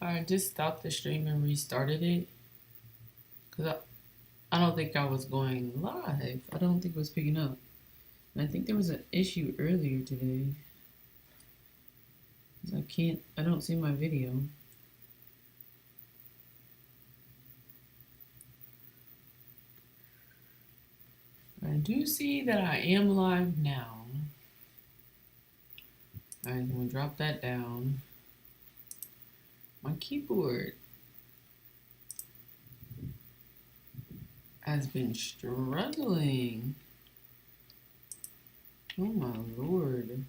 I just stopped the stream and restarted it because I don't think I was going live. I don't think it was picking up. And I think there was an issue earlier today. I don't see my video. I do see that I am live now. I'm going to drop that down. My keyboard has been struggling. Oh my lord.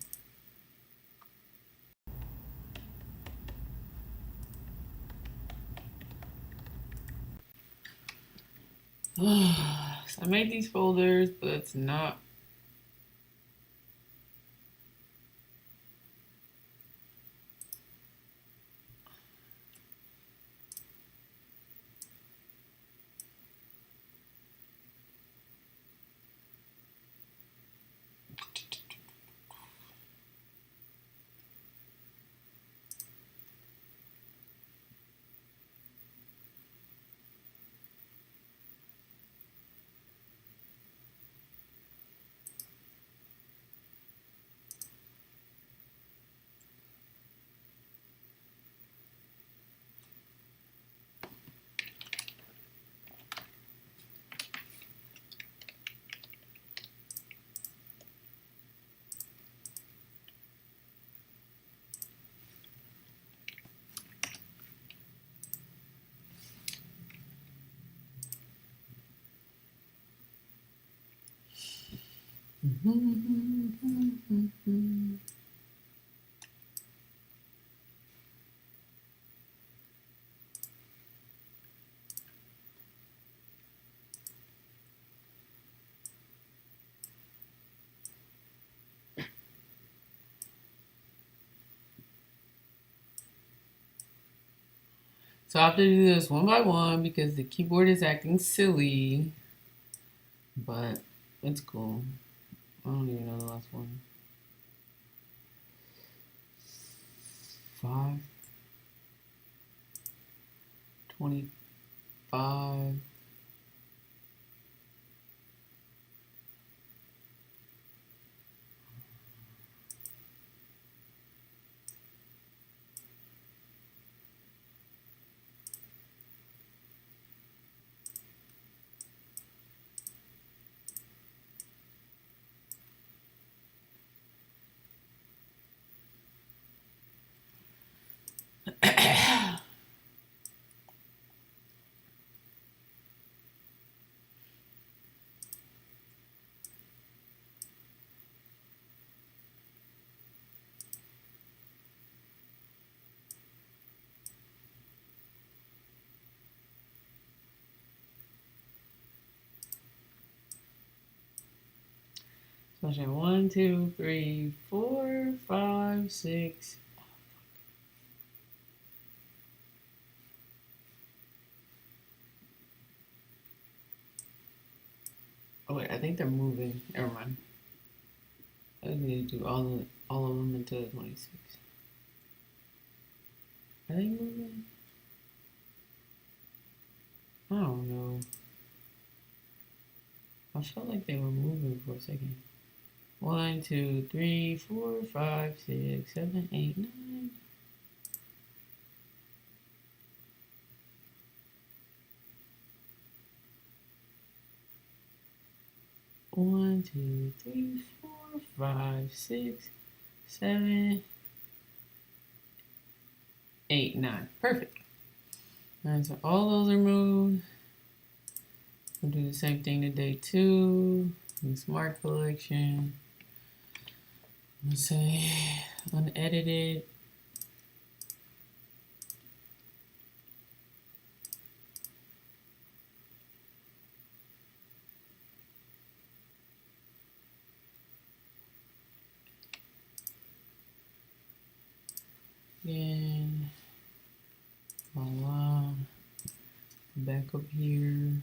So I made these folders, but it's not. So I have to do this one by one because the keyboard is acting silly. But it's cool. I don't even know the last one. 5, 25. So I should 1, 2, 3, 4, 5, 6. Oh wait, I think they're moving. Never mind. I think need to do all of them until 26. Are they moving? I don't know. I felt like they were moving for a second. 1, 2, 3, 4, 5, 6, 7, 8, 9. 1, 2, 3, 4, 5, 6, 7, 8, 9. Perfect. Alright, so all those are moved. We'll do the same thing to day 2. The Smart Collection. Let's say unedited. Then voila. Back up here.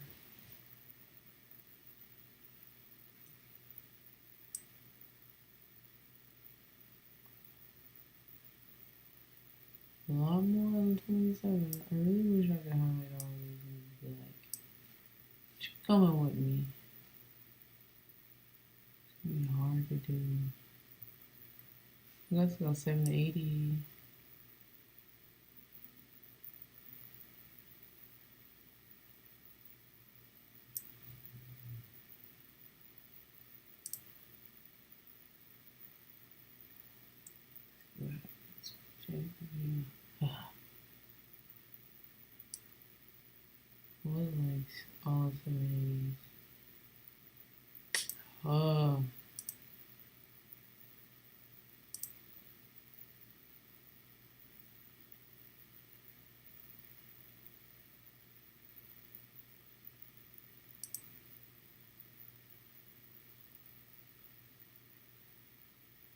A lot more 2027. I really wish I could highlight all these and be like, what you coming with me? It's gonna be hard to do. Let's go 780. What likes all of these? Oh.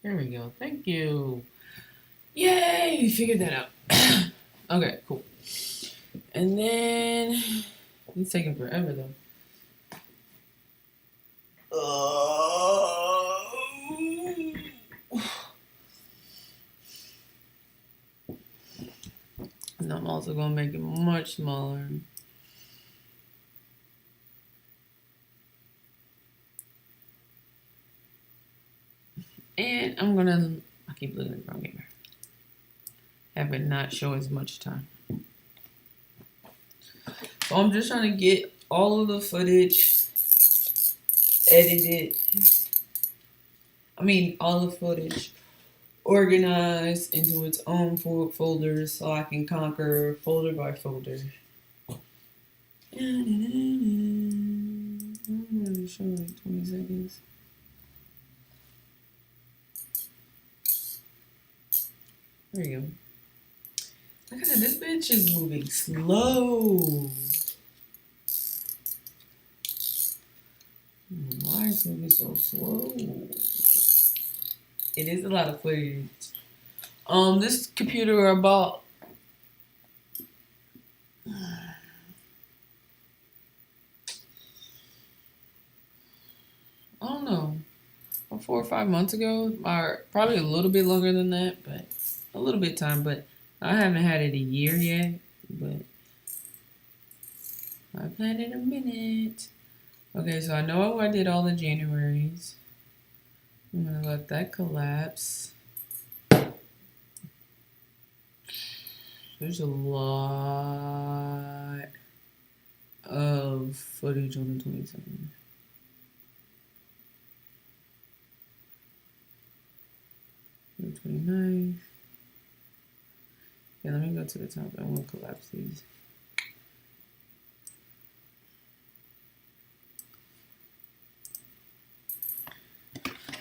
There we go. Thank you. Yay! We figured that out. Okay, cool. And then it's taking forever though. And I'm also gonna make it much smaller. And I'm gonna, I keep looking at the wrong camera. Have it not show as much time. So I'm just trying to get all of the footage edited. I mean, all the footage organized into its own folders so I can conquer folder by folder. I'm gonna show like 20 seconds. There you go. Look at that, this bitch is moving slow. Why is it moving so slow? It is a lot of footage. This computer about I don't know, about 4 or 5 months ago, or probably a little bit longer than that, but a little bit time, but I haven't had it a year yet, but I've had it a minute. Okay, so I know I did all the Januaries. I'm gonna let that collapse. There's a lot of footage on the 27th. The 29th. Yeah, let me go to the top. I want to collapse these.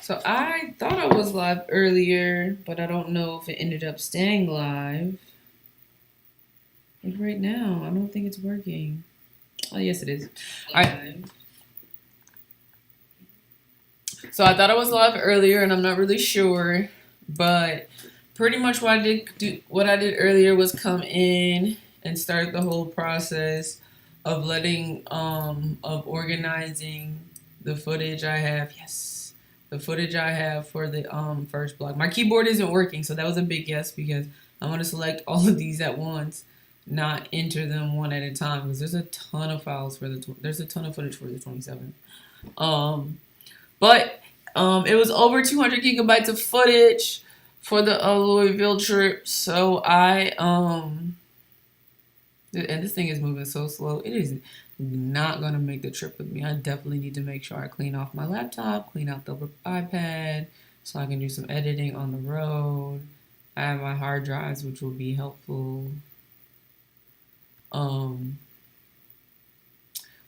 So I thought I was live earlier, but I don't know if it ended up staying live. Like right now, I don't think it's working. Oh, yes, it is. All right. So I thought I was live earlier, and I'm not really sure, but pretty much what I did earlier was come in and start the whole process of of organizing the footage I have. Yes, the footage I have for the first block. My keyboard isn't working, so that was a big yes because I'm gonna select all of these at once, not enter them one at a time because there's a ton of files for there's a ton of footage for the 27th. But it was over 200 gigabytes of footage for the Louisville trip. So and this thing is moving so slow. It is not going to make the trip with me. I definitely need to make sure I clean off my laptop, clean out the iPad so I can do some editing on the road. I have my hard drives, which will be helpful.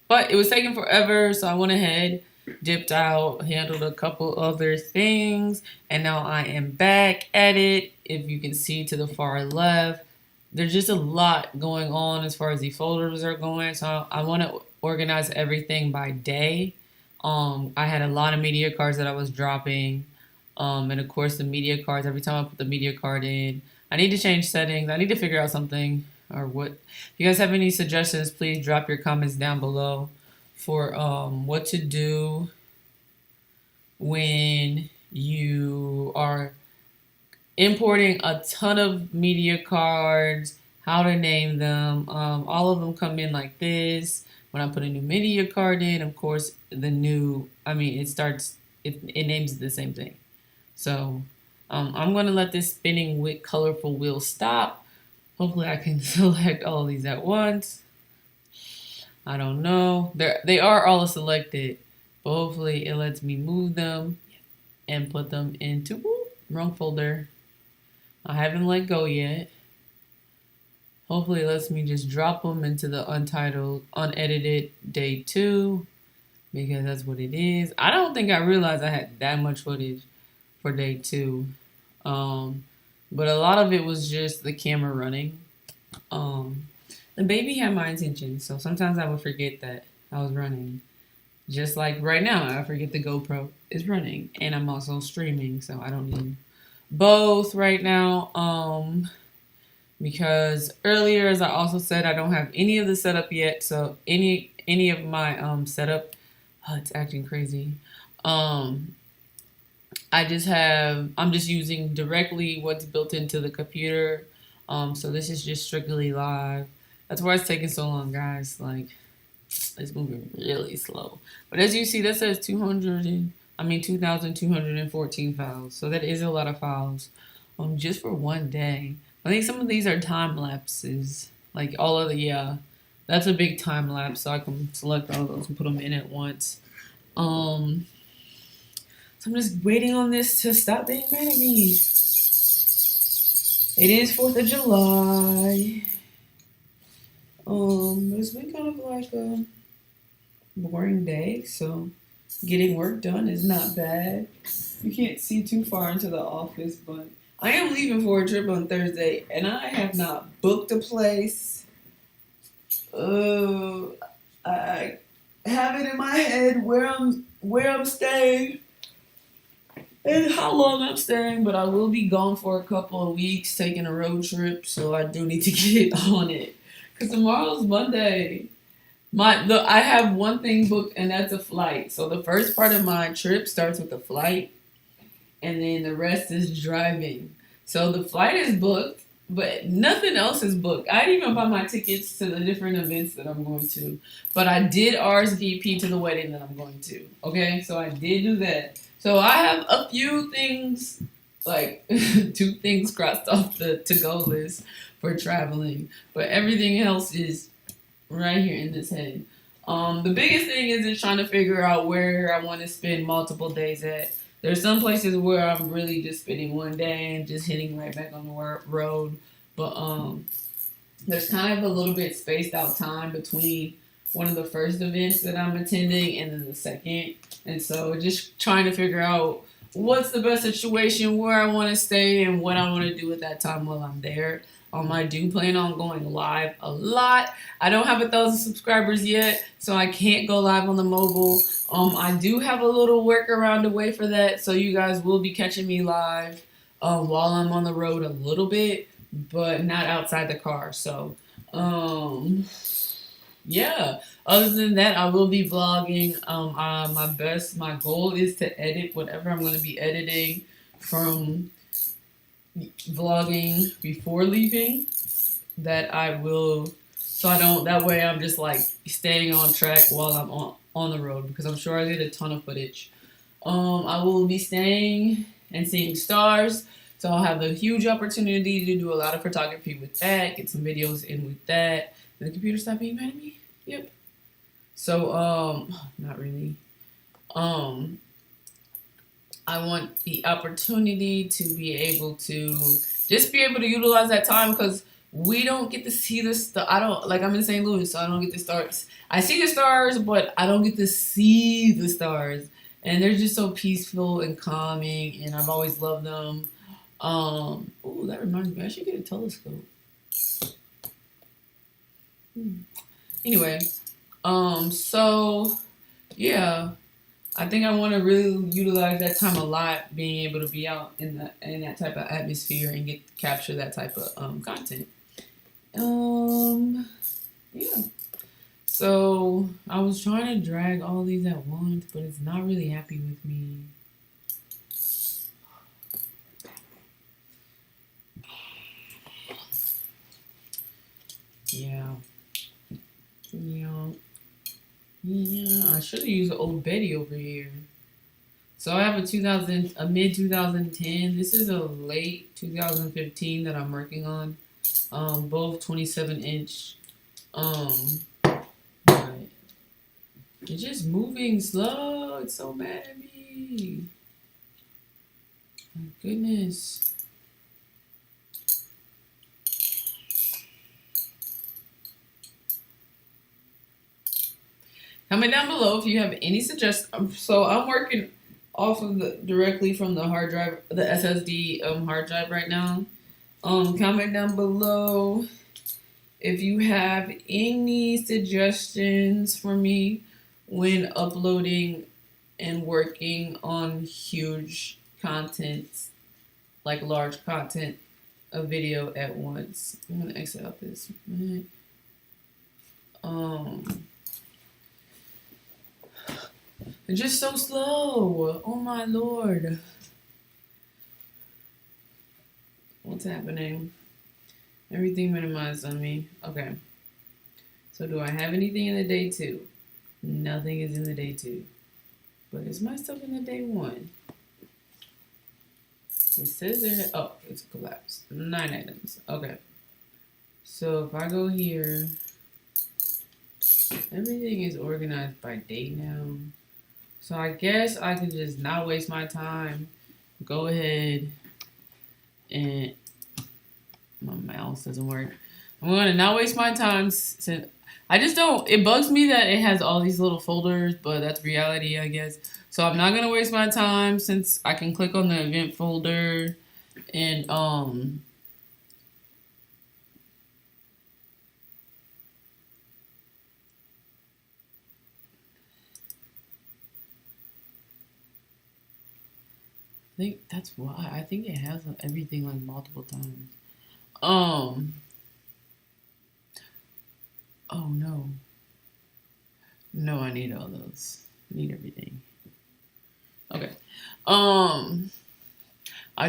But it was taking forever, so I went ahead, dipped out, handled a couple other things, and now I am back at it. If you can see to the far left, there's just a lot going on as far as the folders are going, so I want to organize everything by day. I had a lot of media cards that I was dropping, and of course the media cards, every time I put the media card in, I need to change settings. I need to figure out something. Or what? If you guys have any suggestions, please drop your comments down below for what to do when you are importing a ton of media cards, how to name them. All of them come in like this. When I put a new media card in, of course, it names the same thing. So I'm going to let this spinning with colorful wheel stop. Hopefully I can select all of these at once. I don't know. They are all selected, but hopefully it lets me move them and put them into, wrong folder. I haven't let go yet. Hopefully it lets me just drop them into the untitled, unedited day 2, because that's what it is. I don't think I realized I had that much footage for day 2. But a lot of it was just the camera running. The baby had my attention, so sometimes I would forget that I was running. Just like right now, I forget the GoPro is running, and I'm also streaming, so I don't need both right now. Because earlier, as I also said, I don't have any of the setup yet, so any of my setup, it's acting crazy. I'm just using directly what's built into the computer. So this is just strictly live. That's why it's taking so long, guys. Like, it's moving really slow. But as you see, that says 2,214 files. So that is a lot of files. Just for one day. I think some of these are time lapses. Like all of that's a big time lapse. So I can select all of those and put them in at once. So I'm just waiting on this to stop being mad at me. It is 4th of July. It's been kind of like a boring day, so getting work done is not bad. You can't see too far into the office, but I am leaving for a trip on Thursday, and I have not booked a place. I have it in my head where I'm staying and how long I'm staying, but I will be gone for a couple of weeks taking a road trip, so I do need to get on it. Because tomorrow's Monday. I have one thing booked, and that's a flight. So the first part of my trip starts with the flight, and then the rest is driving. So the flight is booked, but nothing else is booked. I didn't even buy my tickets to the different events that I'm going to. But I did RSVP to the wedding that I'm going to. Okay, so I did do that. So I have a few things, like 2 things crossed off the to-go list for traveling. But everything else is right here in this head. The biggest thing is just trying to figure out where I want to spend multiple days at. There's some places where I'm really just spending one day and just hitting right back on the road. But there's kind of a little bit spaced out time between one of the first events that I'm attending and then the second. And so just trying to figure out what's the best situation, where I want to stay, and what I want to do at that time while I'm there. I do plan on going live a lot. I don't have 1,000 subscribers yet, so I can't go live on the mobile. I do have a little workaround away for that, so you guys will be catching me live while I'm on the road a little bit, but not outside the car. So, yeah. Other than that, I will be vlogging. My goal is to edit whatever I'm going to be editing from vlogging before leaving. That way I'm just like staying on track while I'm on the road, because I'm sure I did a ton of footage. I will be staying and seeing stars, so I'll have a huge opportunity to do a lot of photography with that, get some videos in with that. Did the computer stop being mad at me? Yep. So, not really. I want the opportunity to be able to utilize that time, because we don't get to see the stars. I'm in St. Louis, so I don't get the stars. I see the stars, but I don't get to see the stars. And they're just so peaceful and calming, and I've always loved them. That reminds me, I should get a telescope. Anyway, so yeah, I think I want to really utilize that time a lot, being able to be out in that type of atmosphere and capture that type of content. Yeah. So I was trying to drag all these at once, but it's not really happy with me. should have used old Betty over here. So I have a mid 2010. This is a late 2015 that I'm working on. Both 27-inch. But it's just moving slow. It's so mad at me. My goodness. Comment down below if you have any suggestions. So I'm working off of directly from the hard drive, the SSD hard drive right now. Comment down below if you have any suggestions for me when uploading and working on huge content, like large content, a video at once. I'm gonna exit out this. It's just so slow. Oh my lord. What's happening? Everything minimized on me. Okay. So do I have anything in the day 2? Nothing is in the day 2. But is my stuff in the day 1? It says there. Oh, it's collapsed. 9 items. Okay. So if I go here, everything is organized by date now. So I guess I can just not waste my time. Go ahead and my mouse doesn't work. I'm gonna not waste my time since I just don't. It bugs me that it has all these little folders, but that's reality, I guess. So I'm not gonna waste my time since I can click on the event folder and I think that's why. I think it has everything like multiple times. Oh no. No, I need all those. I need everything. Okay. I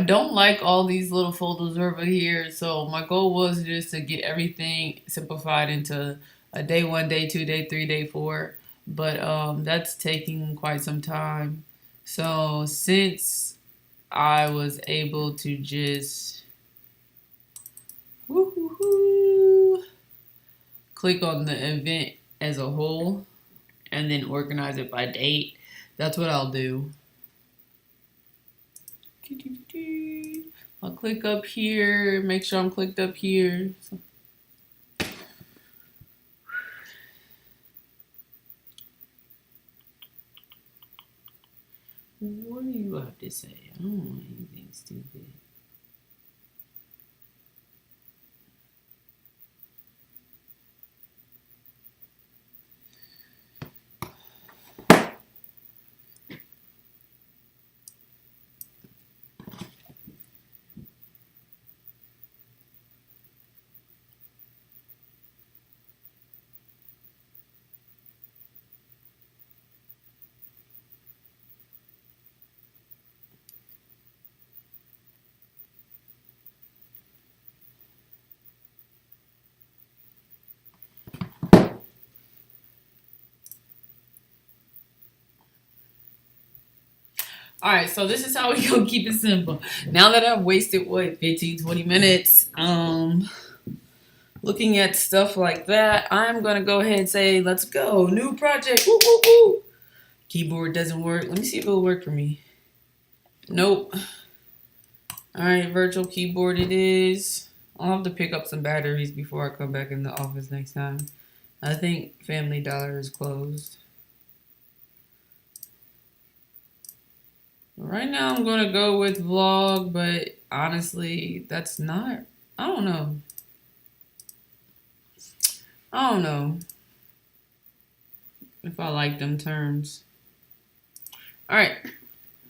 don't like all these little folders over here. So my goal was just to get everything simplified into a day 1, day 2, day 3, day 4. But that's taking quite some time. So since I was able to just click on the event as a whole and then organize it by date, that's what I'll do. I'll click up here, make sure I'm clicked up here. What do you have to say? I don't want anything stupid. All right, so this is how we gonna keep it simple. Now that I've wasted, 15, 20 minutes looking at stuff like that, I'm gonna go ahead and say, let's go. New project. Woo, woo, woo. Keyboard doesn't work. Let me see if it'll work for me. Nope. All right, virtual keyboard it is. I'll have to pick up some batteries before I come back in the office next time. I think Family Dollar is closed. Right now I'm going to go with vlog, but honestly, that's not, I don't know. I don't know if I like them terms. All right.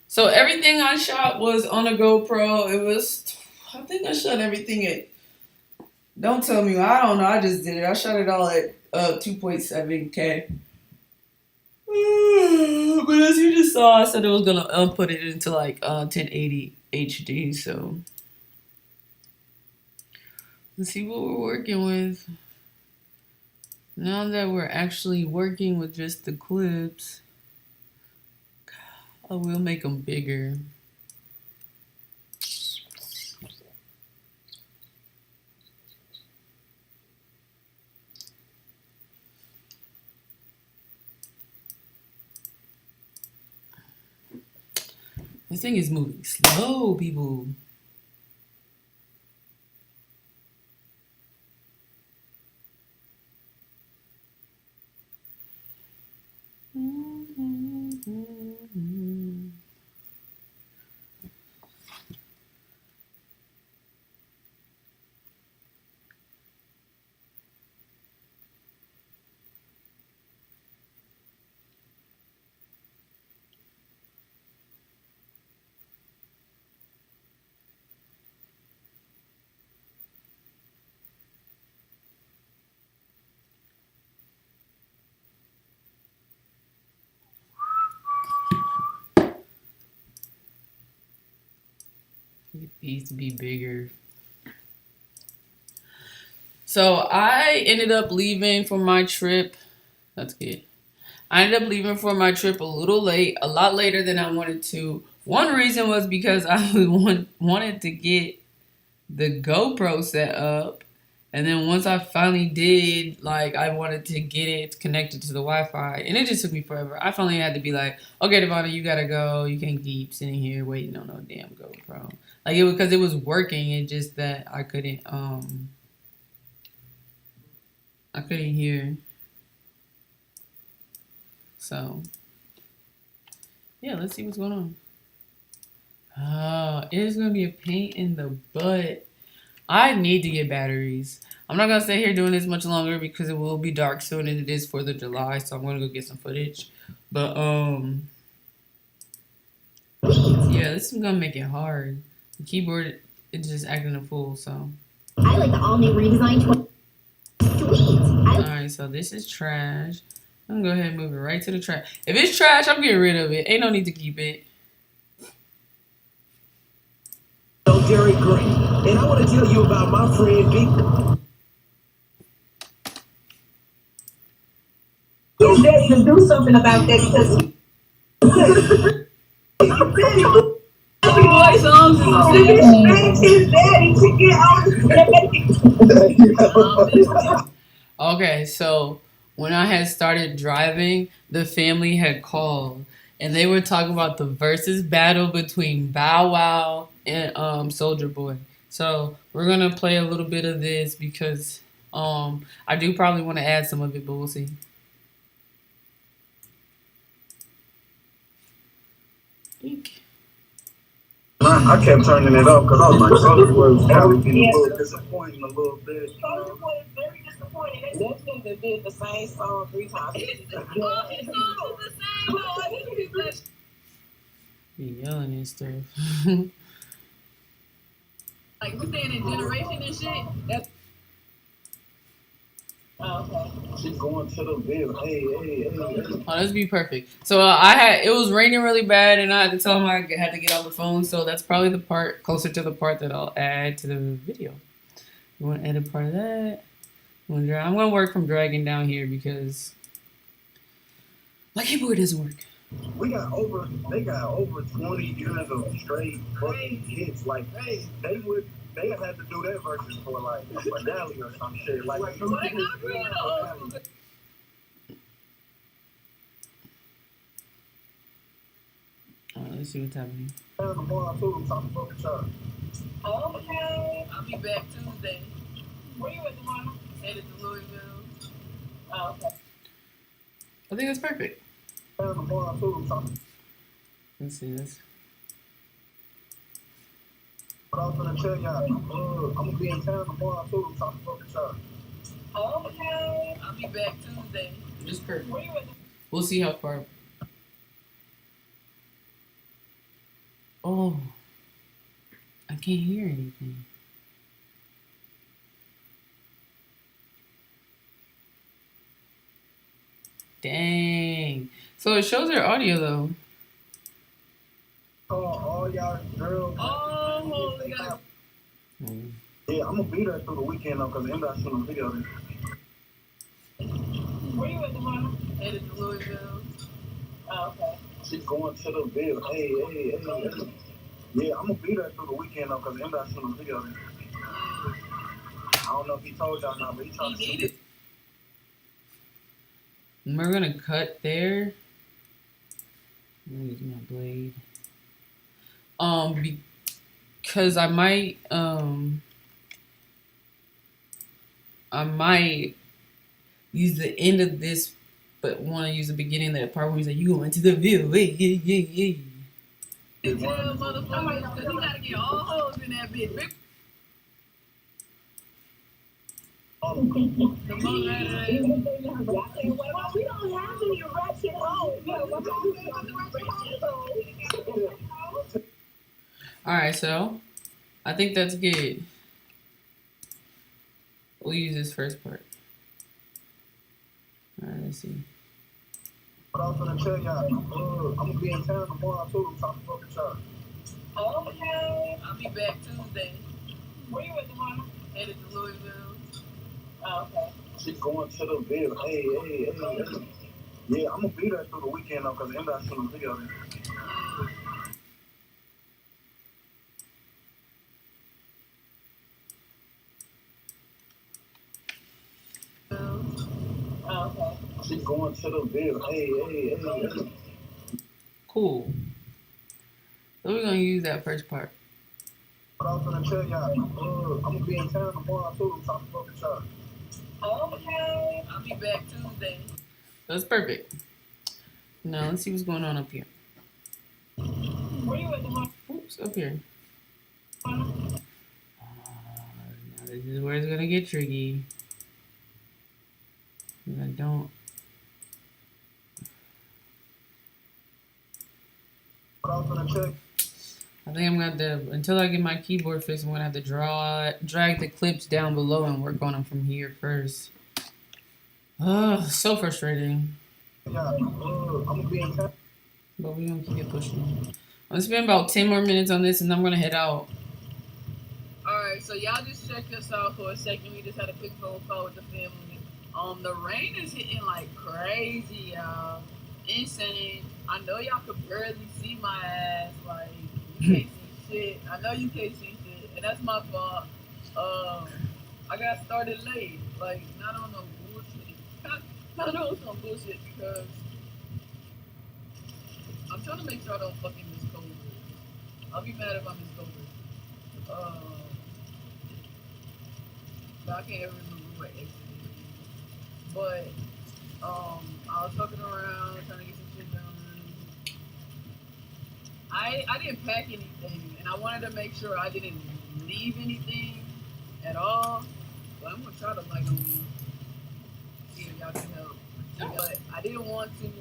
So everything I shot was on a GoPro. It was, I think I shot everything at, don't tell me, I don't know. I just did it. I shot it all at 2.7K. But as you just saw, I said it was gonna put it into like 1080 HD. So let's see what we're working with. Now that we're actually working with just the clips, I will make them bigger. This thing is moving slow, people. It needs to be bigger. So I ended up leaving for my trip. That's good. I ended up leaving for my trip a little late, a lot later than I wanted to. One reason was because I wanted to get the GoPro set up. And then once I finally did, like, I wanted to get it connected to the Wi-Fi. And it just took me forever. I finally had to be like, okay, Devonna, you gotta go. You can't keep sitting here waiting on no damn GoPro. Like, it was because it was working. It's just that I couldn't hear. So, yeah, let's see what's going on. Oh, it is going to be a pain in the butt. I need to get batteries. I'm not going to stay here doing this much longer because it will be dark soon and it is 4th of July, so I'm going to go get some footage. But, yeah, this is going to make it hard. The keyboard is just acting a fool, so. I like the all-new redesigned. Sweet. Alright, so this is trash. I'm going to go ahead and move it right to the trash. If it's trash, I'm getting rid of it. Ain't no need to keep it. Jerry Green, and I want to tell you about my friend Big. He's ready to do something about that because boy songs his daddy to get on. Okay, so when I had started driving, the family had called and they were talking about the versus battle between Bow Wow and Soulja Boy. So we're gonna play a little bit of this because I do probably want to add some of it, but we'll see. Eek. I kept turning it up because I was like, Soulja Boy was probably a little disappointing a little bit. Soulja Boy is very disappointing. That nigga did the same song 3 times. All his songs is the same. Be yelling and stuff. Like we're saying in generation and shit. That's okay. She's going to the bill. Hey. Oh, this be perfect. So it was raining really bad, and I had to tell him I had to get off the phone. So that's probably the part closer to the part that I'll add to the video. You want to edit part of that? I'm gonna work from dragging down here because my keyboard doesn't work. They got over 20 years of straight fucking hits. Like they had to do that versus for like a finale or some shit. Like let's see what's happening. Okay. I'll be back Tuesday. Where you at tomorrow? Headed to Louisville. Oh, okay. I think that's perfect. Let's see this. But I was gonna tell y'all, I'm gonna be in town tomorrow too. Okay. I'll be back Tuesday. Just perfect. Where you at? We'll see how far. Oh, I can't hear anything. Dang. So it shows their audio though. All y'all girls. Oh, yeah, I'm gonna be there through the weekend though, cause I'm not shooting a video. Where you at, Devonna? Headed to Louisville. Oh, okay. She's going to the Ville. Hey. Yeah, I'm gonna be there through the weekend though, cause MDOT shooting a video. I don't know if he told y'all now, but he tried to shoot it. We're gonna cut there. I'm gonna use my blade. Because I might use the end of this, but want to use the beginning of that part where he's like, "You going to the Ville? Yeah." Tell motherfuckers, because you gotta get all hoes in that bitch. The most right. We don't have any ratchet hoes. Alright, so I think that's good. We'll use this first part. Alright, let's see. But I was gonna tell y'all, I'm gonna be in town tomorrow too. Talking about the y'all. Okay. I'll be back Tuesday. Where you at, Devonna? Headed to Louisville. Oh, okay. She's going to the Ville. Hey. Yeah, I'm gonna be there through the weekend though, cause MDOT shooting a video. Oh, okay. She's going to the Ville. Hey. Cool. So we're gonna use that first part. But I was gonna tell y'all, I'm gonna be in town tomorrow too. Talking about the y'all. Okay. I'll be back Tuesday. That's perfect. Now let's see what's going on up here. Where you at, Devonna? Oops, up here. Now this is where it's gonna get tricky. I don't. But I was gonna check. I think I'm gonna have to, until I get my keyboard fixed, I'm gonna have to drag the clips down below and work on them from here first. So frustrating. Yeah, I'm gonna be in town. But we're gonna keep it pushing. I'm gonna spend about 10 more minutes on this and I'm gonna head out. Alright, so y'all just check us out for a second. We just had a quick phone call with the family. The rain is hitting like crazy, y'all. Insane. I know y'all could barely see my ass. Like, you can't see shit. I know you can't see shit, and that's my fault. I got started late. Like, not on no bullshit. Not on some bullshit because I'm trying to make sure I don't fucking miss COVID. I'll be mad if I miss COVID. But I can't ever remember what exit. But I was fucking around trying to get some shit done. I didn't pack anything, and I wanted to make sure I didn't leave anything at all. But I'm gonna try to like see if y'all can help. But I didn't want to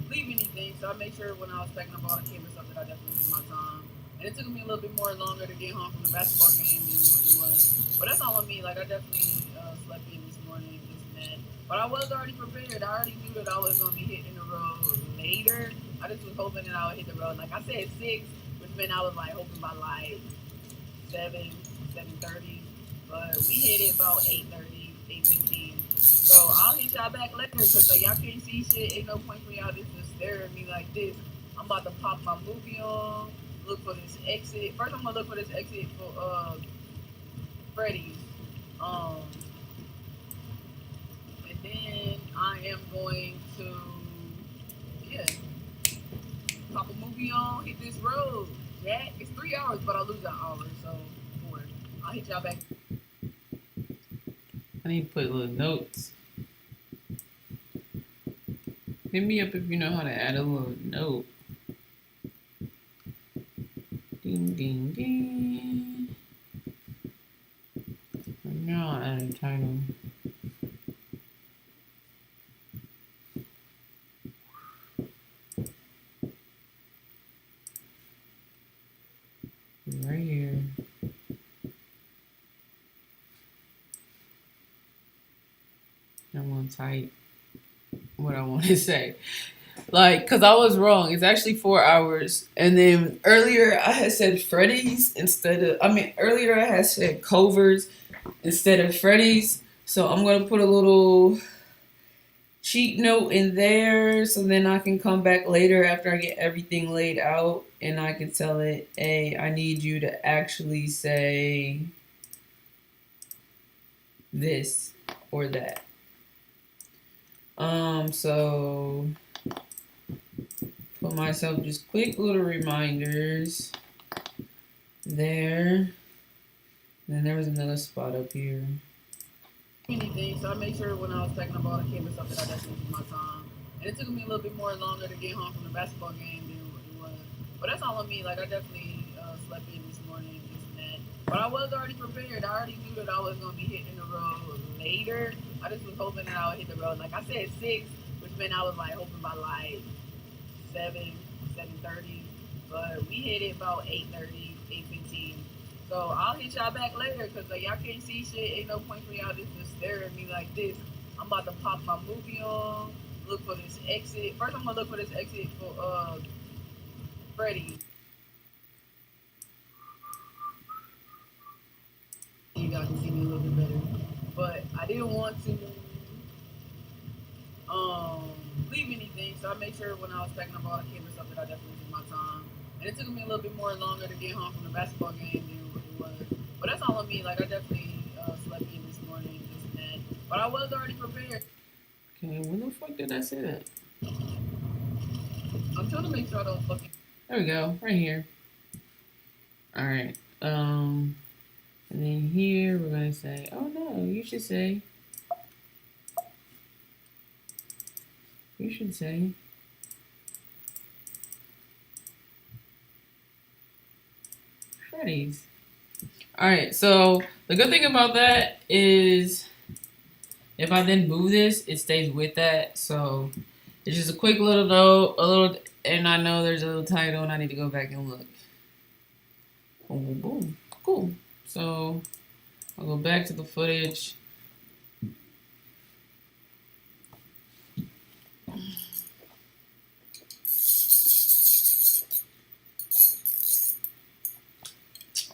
leave anything, so I made sure when I was packing up all the camera stuff that I definitely did my time. And it took me a little bit more longer to get home from the basketball game than it was. But that's all on me. Like, I definitely slept in this morning, this and that. But I was already prepared. I already knew that I was going to be hitting the road later. I just was hoping that I would hit the road. Like, I said 6, which meant I was, like, hoping by, like, 7:30. But we hit it about 8:30, 8:15. So I'll hit y'all back later because, like, y'all can't see shit. Ain't no point for y'all just to stare at me like this. I'm about to pop my movie on. Look for this exit. First, I'm gonna look for this exit for Freddy's. And then I am going to pop a movie on, hit this road. Jack, it's 3 hours, but I'll lose an hour, so 4. I'll hit y'all back. I need to put little notes. Hit me up if you know how to add a little note. Ding, ding, ding. I'm not at a title. Right here. I'm gonna type what I want to say. Like, because I was wrong. It's actually 4 hours. And then earlier I had said Freddy's instead of, earlier I had said Culver's instead of Freddy's. So I'm gonna put a little cheat note in there so then I can come back later after I get everything laid out and I can tell it, hey, I need you to actually say this or that. So put myself just quick little reminders there. And then there was another spot up here. Anything, so I made sure when I was packing up all the kids and stuff that I definitely took my time. And it took me a little bit more longer to get home from the basketball game than it was. But that's all on me. Like I definitely slept in this morning, this and that. But I was already prepared. I already knew that I was gonna be hitting the road later. I just was hoping that I would hit the road. Like I said, 6, which meant I was like hoping by like 7:30. But we hit it about 8:30, 8:15. So I'll hit y'all back later because like, y'all can't see shit. Ain't no point for y'all just to stare at me like this. I'm about to pop my movie on. Look for this exit. First, I'm gonna look for this exit for Freddy. You guys can see me a little bit better, but I didn't want to leave anything, so I made sure when I was packing up all the kids and stuff that I definitely took my time. And it took me a little bit more longer to get home from the basketball game than it was. But that's all on me. Like I definitely slept in this morning, this and that. But I was already prepared. Okay, when the fuck did I say that? I'm trying to make sure I don't fucking. There we go, right here. All right. And then here we're gonna say, oh no, you should say. You should say. Freddy's. All right. So the good thing about that is, if I then move this, it stays with that. So it's just a quick little note, and I know there's a little title, and I need to go back and look. Boom, boom, boom. Cool. So I'll go back to the footage.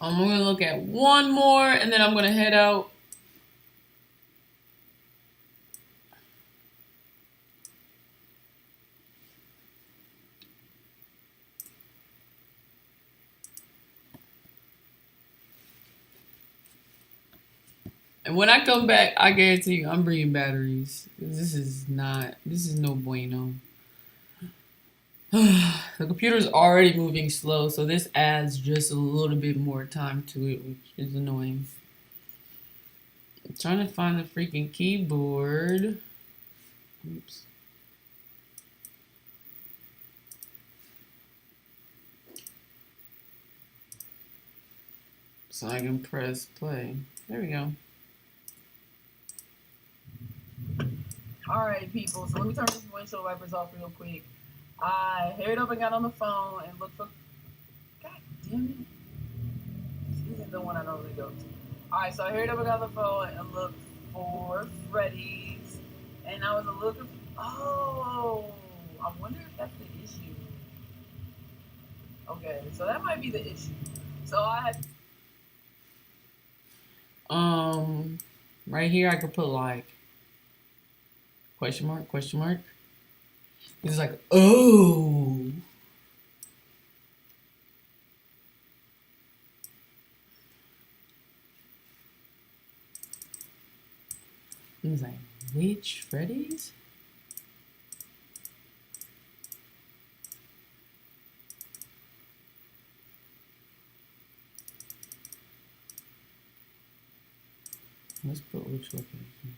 I'm going to look at one more, and then I'm going to head out. And when I come back, I guarantee you, I'm bringing batteries. This is no bueno. The computer's already moving slow, so this adds just a little bit more time to it, which is annoying. I'm trying to find the freaking keyboard. Oops. So I can press play. There we go. Alright, people, so let me turn these windshield wipers off real quick. I hurried up and got on the phone and looked for. God damn it. This isn't the one I normally go to. Alright, so I hurried up and got on the phone and looked for Freddy's. And I was a little. Oh, I wonder if that's the issue. Okay, so that might be the issue. So I had. Right here I could put like question mark, question mark. It's like, oh. He's like, which Freddy's? Let's put which location.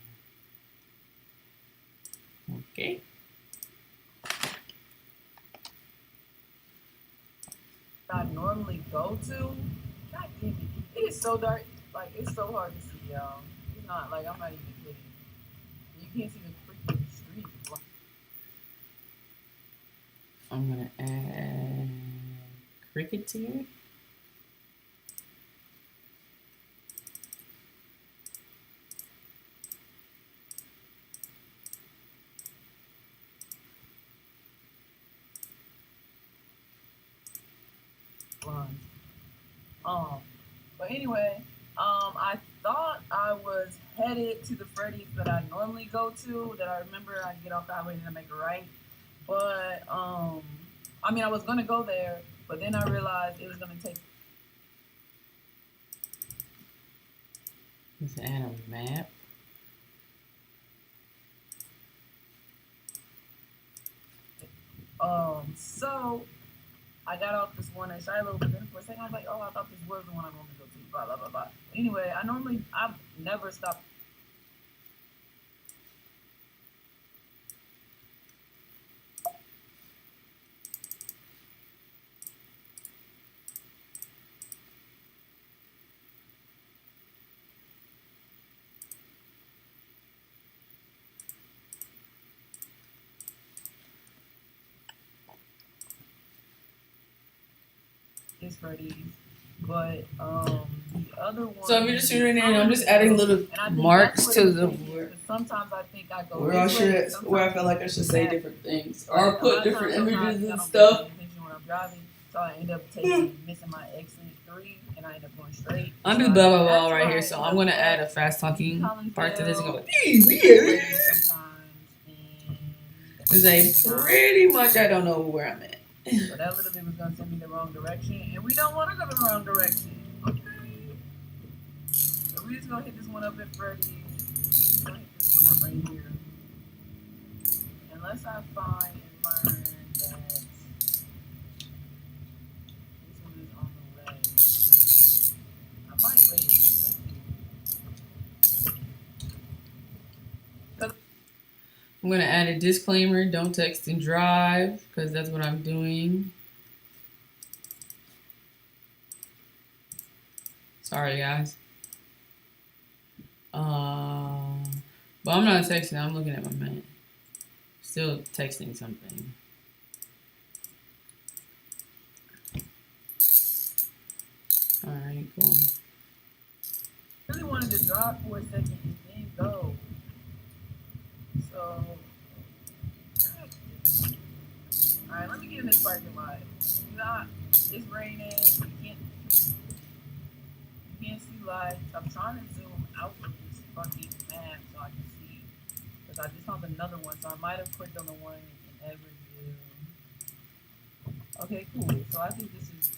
Okay. I normally go to. God damn it. It is so dark. Like, it's so hard to see, y'all. It's not, like, I'm not even kidding. You can't see the freaking street. I'm gonna add cricket to it. But anyway, I thought I was headed to the Freddy's that I normally go to, that I remember I get off the highway and then I make a right. But I mean, I was gonna go there, but then I realized it was gonna take. Let's add a map. So I got off this one at Shiloh, but then for a second I was like, oh, I thought this was the one I normally go to. Blah blah blah blah. Anyway, I've never stopped. It's Freddy's, but the other one. So if you're just shooting in, I'm just adding little marks to the word. Sometimes I think I go. Where I feel like I should say different things or put different images and stuff. When I'm driving, so I end up missing my exit 3, and I end up going straight. I'm just blah blah blah right here, so I'm gonna add a fast talking part to this and go. Say pretty much I don't know where I'm at. So that little bit was gonna send me the wrong direction, and we don't want to go the wrong direction. Okay. So we just gonna hit this one up at Freddy's. We just gonna hit this one up right here. Unless I find and learn that this one is on the way. I might wait. I'm gonna add a disclaimer: don't text and drive, because that's what I'm doing. Sorry, guys. But I'm not texting. I'm looking at my man. Still texting something. All right, cool. I really wanted to drive for a second and then go. So, alright, let me get in this parking lot. It's raining. You can't see lights. I'm trying to zoom out of this fucking map so I can see. Because I just found another one, so I might have clicked on the one in Everview. Okay, cool. So I think this is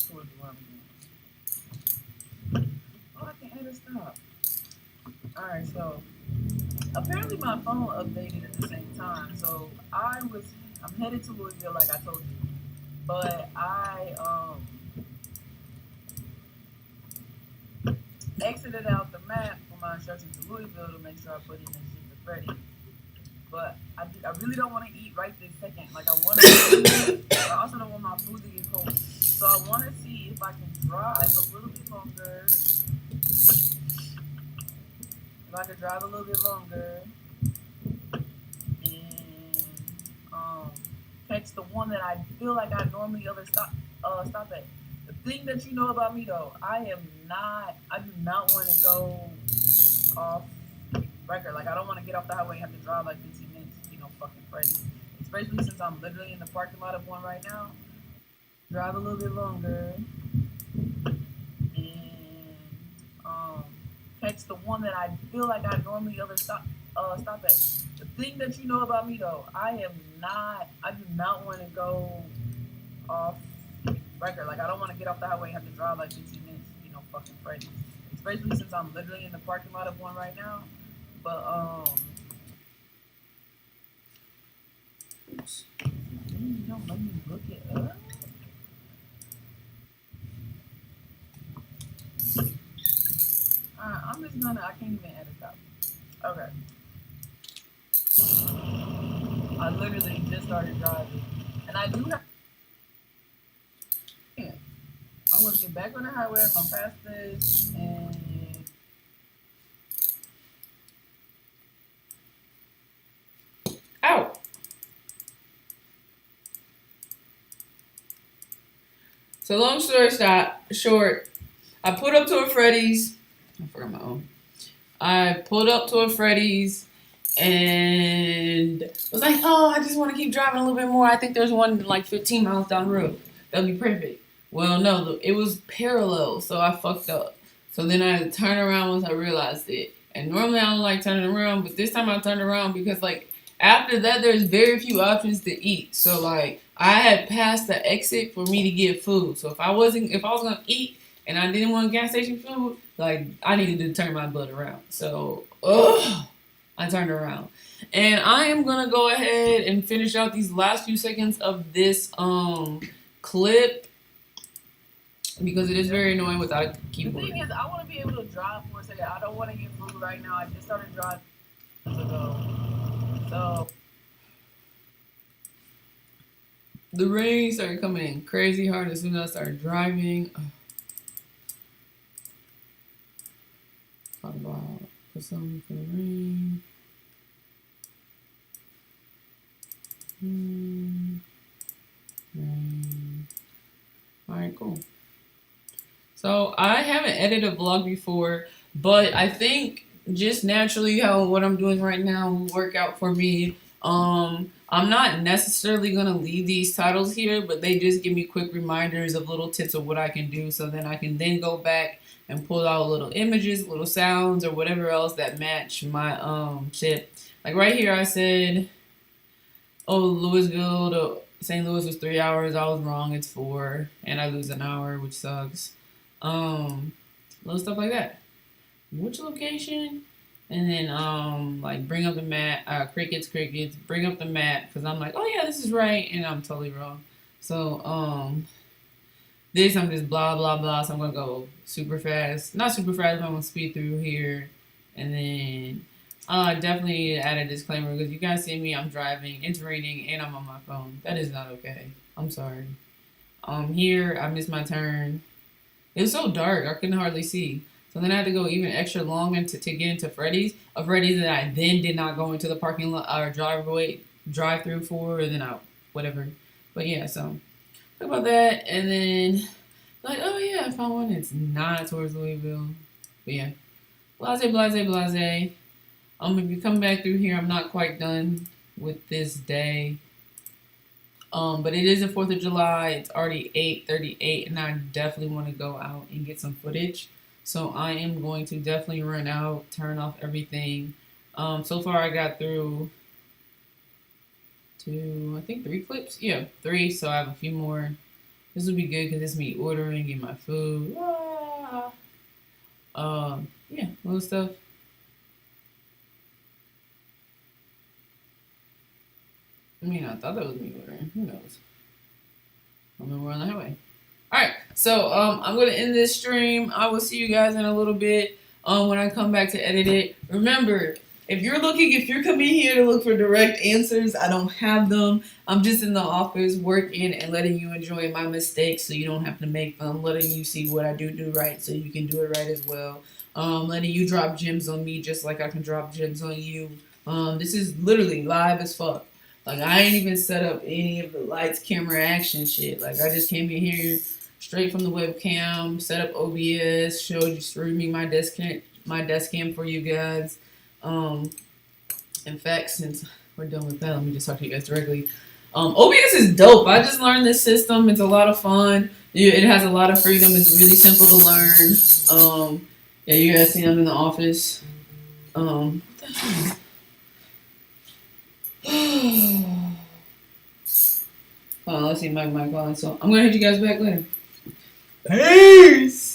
towards where I'm going. Oh, I can add a stop. Alright, so apparently my phone updated at the same time. So I'm headed to Louisville like I told you. But I exited out the map for my instructions to Louisville to make sure I put in this shit to Freddy. But I really don't want to eat right this second. Like I want to eat, but I also don't want my food to get cold. So I want to see if I can drive a little bit longer. If I could drive a little bit longer and catch the one that I feel like I normally stop at. The thing that you know about me though, I do not want to go off record. Like I don't want to get off the highway and have to drive like 15 minutes, fucking Freddy. Especially since I'm literally in the parking lot of one right now. Drive a little bit longer and catch the one that I feel like I normally stop at. The thing that you know about me though, I do not want to go off record. Like I don't want to get off the highway and have to drive like 15 minutes, fucking Freddy. Especially since I'm literally in the parking lot of one right now. But oops. You don't let me look it up. I'm just gonna. I can't even edit that. Okay. I literally just started driving, and I do have. Yeah. I'm gonna get back on the highway. I'm gonna pass this, and ow. So long story short, I put up to a Freddy's. I forgot my own. I pulled up to a Freddy's and was like, oh, I just want to keep driving a little bit more. I think there's one like 15 miles down the road. That'll be perfect. Well, no, it was parallel, so I fucked up. So then I had to turn around once I realized it. And normally I don't like turning around, but this time I turned around because like after that there's very few options to eat. So like I had passed the exit for me to get food. So if I was gonna eat and I didn't want gas station food, like I needed to turn my butt around. So I turned around. And I am gonna go ahead and finish out these last few seconds of this clip because it is very annoying without a The keyboard. thing is, I want to be able to drive for a second. I don't want to get food right now. I just started driving ago. So The rain started coming in crazy hard as soon as I started driving. Talk about for something for the rain. Rain. Alright, cool. So I haven't edited a vlog before, but I think just naturally how what I'm doing right now will work out for me. I'm not necessarily gonna leave these titles here, but they just give me quick reminders of little tips of what I can do, so then I can then go back and pull out little images, little sounds, or whatever else that match my tip. Like right here, I said, "Oh, Louisville to St. Louis was 3 hours. I was wrong. It's 4, and I lose an hour, which sucks." Little stuff like that. Which location? And then like bring up the map. Crickets. Bring up the map because I'm like, oh yeah, this is right, and I'm totally wrong. So this I'm just blah blah blah. So I'm gonna go super fast. Not super fast, but I'm gonna speed through here, and then definitely add a disclaimer because you guys see me. I'm driving. It's raining, and I'm on my phone. That is not okay. I'm sorry. Here I missed my turn. It was so dark, I couldn't hardly see. So then I had to go even extra long to get into Freddy's. A Freddy's that I then did not go into the parking lot or drive through for, and then whatever. But yeah, so talk about that, and then like, oh yeah, I found one. It's not towards Louisville. But yeah, blase. If you come back through here, I'm not quite done with this day. But it is the 4th of July. It's already 8:38, and I definitely want to go out and get some footage. So I am going to definitely run out, turn off everything. So far I got through I think 3 clips. Yeah, 3. So I have a few more. This will be good because it's me ordering, getting my food. Yeah, little stuff. I mean, I thought that was me ordering. Who knows? I mean, we're on the highway. Alright, so I'm going to end this stream. I will see you guys in a little bit when I come back to edit it. Remember, if you're coming here to look for direct answers, I don't have them. I'm just in the office working and letting you enjoy my mistakes so you don't have to make them. Letting you see what I do right so you can do it right as well. Letting you drop gems on me just like I can drop gems on you. This is literally live as fuck. Like, I ain't even set up any of the lights, camera, action shit. Like, I just came in here straight from the webcam, set up OBS, showed you streaming my desk cam for you guys. In fact, since we're done with that, let me just talk to you guys directly. OBS is dope. I just learned this system. It's a lot of fun. It has a lot of freedom. It's really simple to learn. Yeah, you guys see I'm in the office. What the hell? Hold on, let's see my calling. So I'm gonna hit you guys back later. Peace.